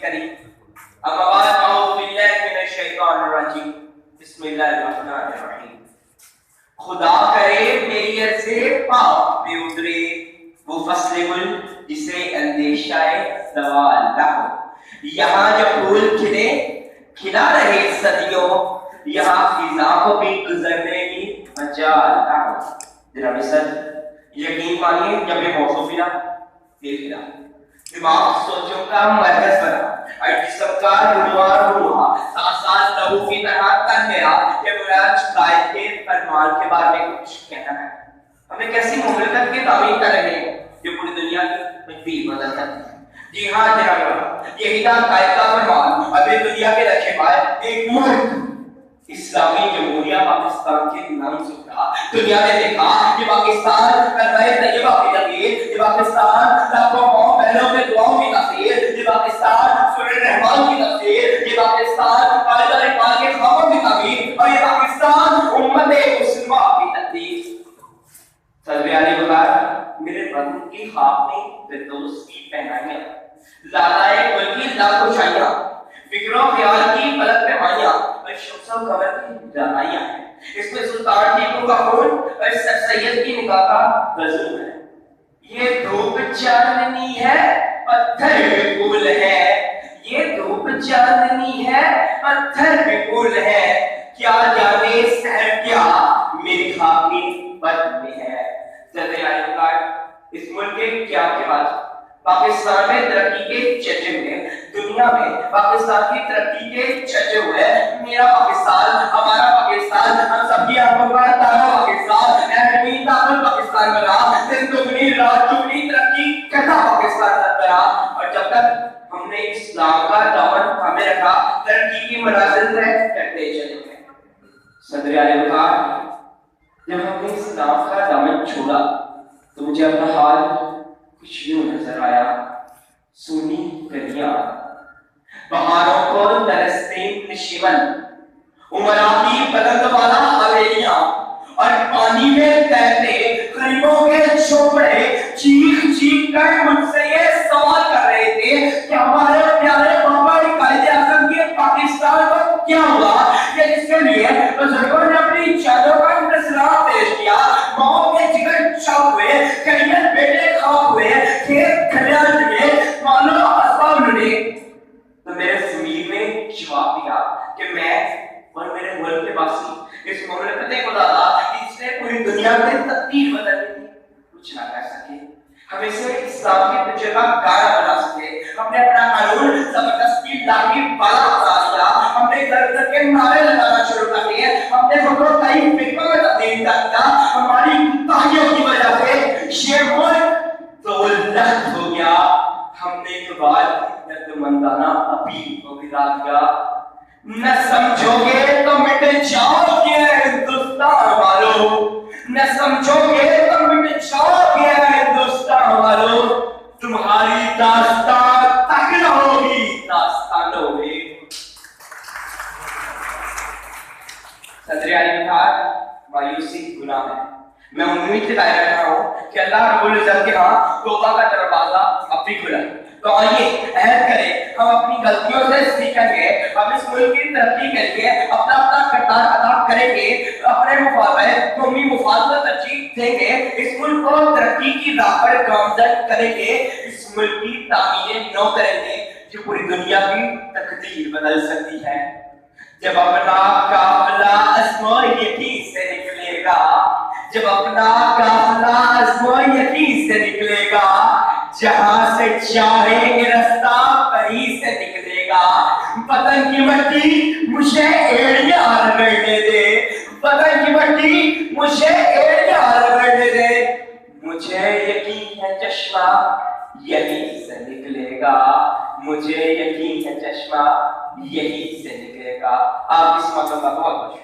करीम। अम्मा बाद अऊज़ु बिल्लाहि मिनश शैतानिर रजीम। बिस्मिल्लाहिर्रहमानिर्रहीम। खुदा करे मेरी से पाप में उतरे वो फसले गुल जिसे अंदेशाए सवाल ना हो। यहाँ जब फूल खिले खिला रहे सदियों, यहाँ फिजा को भी गुजरने की मजाल ना हो। जरा मिसल यकीन मानिए, जब ये मौसम मिला दिल खिला, दिमाग सोचों का मरकज बना, और जिस्म का नुमार हुआ, साथ लहू की तरह तन गया कि मुराद कायद के फरमान के बारे में कुछ कहना है। हमें कैसी मुमलकत की तामीर कर रहे हैं जो पूरी दुनिया की तकदीर बदल सकती है। जी हाँ जनाब, यही था कायद का फरमान। अभी दुनिया के रखे पाए एक मुल्क इस्लामी जमहूरिया पाकिस्तान के नाम से उठा। दुनिया ने देखा कि पाकिस्तान करवाए तैयबा की तकदीर, ये पाकिस्तान लाखों बहनों के दुआओं की तफसीर, ये पाकिस्तान सूरह रहमान की तफसीर, ये पाकिस्तान कायदा इकबाल के ख्वाबों की तबीर, और ये पाकिस्तान उम्मत मुस्लिमा की तकदीर। सल्लल्लाहु अलैहि वसल्लम मेरे बदन की खाक में फिरदौस की पहनाइयां, लालाए कुल की लाखोशाइयां, फिक्रों ख्याल की पलक पे माइयां, और शम्सो कमर की जनाइयां हैं। इसमें सुल्तान टीपू का खून और सर सैयद की निगाह का वजूद है। ये धूप चांदनी है पत्थर पे फूल है, ये धूप चांदनी है पत्थर पे फूल है, क्या जाने सहर क्या मेरी खाकी बद में है। इस मुल्क के क्या के बाद पाकिस्तान में तरक्की के चर्चे हुए, दुनिया में पाकिस्तान की तरक्की के चर्चे हुए। मेरा पाकिस्तान, हमारा पाकिस्तान, हम सबकी आंखों का तारा पाकिस्तान, एटमी ताकत पाकिस्तान बना, दिन दुगनी रात चौगुनी तरक्की कहता पाकिस्तान बना। और जब तक हमने इस्लाम का दामन थामे रखा, तरक्की की मनाजिल तय करते चले गए। सदर आलम का जब हमने इस्लाम का दामन छोड़ा तो मुझे अपना हाल कुछ यूं नजर आया। सूनी कलियां, पहाड़ों को तरसते नशीवन, उमरा की बुलंद वाला हवेलियां, और पानी में तैरते गरीबों के झोपड़े चीख चीख कर मुझसे ये सवाल कर रहे थे कि हमारे प्यारे बाबा कायदे आज़म के पाकिस्तान को क्या हुआ, कि जिसके लिए बुजुर्गों ने अपनी जादों का नजराना पेश किया, माओ के जिगर चाक हुए, करियर बेटे खाक हुए, खेत खलियान में मानो असबाब लुटे। तो मेरे ज़मीर ने जवाब दिया कि मैं और मेरे मुल्क के वासी इस मुमलकत खुदा कि इसने पूरी दुनिया में तकदीर बदल दी कुछ ना कर सके। हम इसे इस्लाम की पिक्चर का गाना बना सके। हमने अपना कानून जबरदस्ती लाठी वाला बना दिया, हमने दर के नारे लगाना शुरू कर दिए, हमने खुद को कई फिक्रों में तब्दील कर दिया। हमारी कुताहियों की वजह से ये मुल्क दौलत हो गया। हमने एक बार दर्दमंदाना अपील को गिरा दिया। न समझोगे तो मिट जाओगे हिंदुस्तान वालों, न समझोगे तो मिट जाओगे हिंदुस्तान वालों, तुम्हारी दास्तान तक न होगी दास्तानों में। सदर आलम का मायूसी गुनाह है। मैं उम्मीद के दायरे में हूं कि अल्लाह रब्बुल इज्जत के यहाँ तौबा का दरवाजा अब भी खुला। तो आइए अहद करें, हम अपनी गलतियों से सीखेंगे, हम इस मुल्क की तरक्की के लिए अपना अपना किरदार अदा करेंगे, अपने कौमी मुफाद को तरजीह देंगे, इस मुल्क को तरक्की की राह पर गामजन करेंगे, इस मुल्क की तामीर नौ करेंगे जो पूरी दुनिया की तकदीर बदल सकती है। जब अपना काफिला आज़माइशी से निकलेगा, जब अपना काफिला आज़माइशी से निकलेगा, जहां से चाहेंगे रास्ता वहीं से निकलेगा। वतन की मट्टी मुझे एड़ियां रगड़ने दे, वतन की मट्टी मुझे एड़ियां रगड़ने दे। मुझे यकीन है चश्मा यहीं से निकलेगा, मुझे यकीन है चश्मा यहीं से निकलेगा। आप इस मौका का बहुत बहुत शुक्रिया।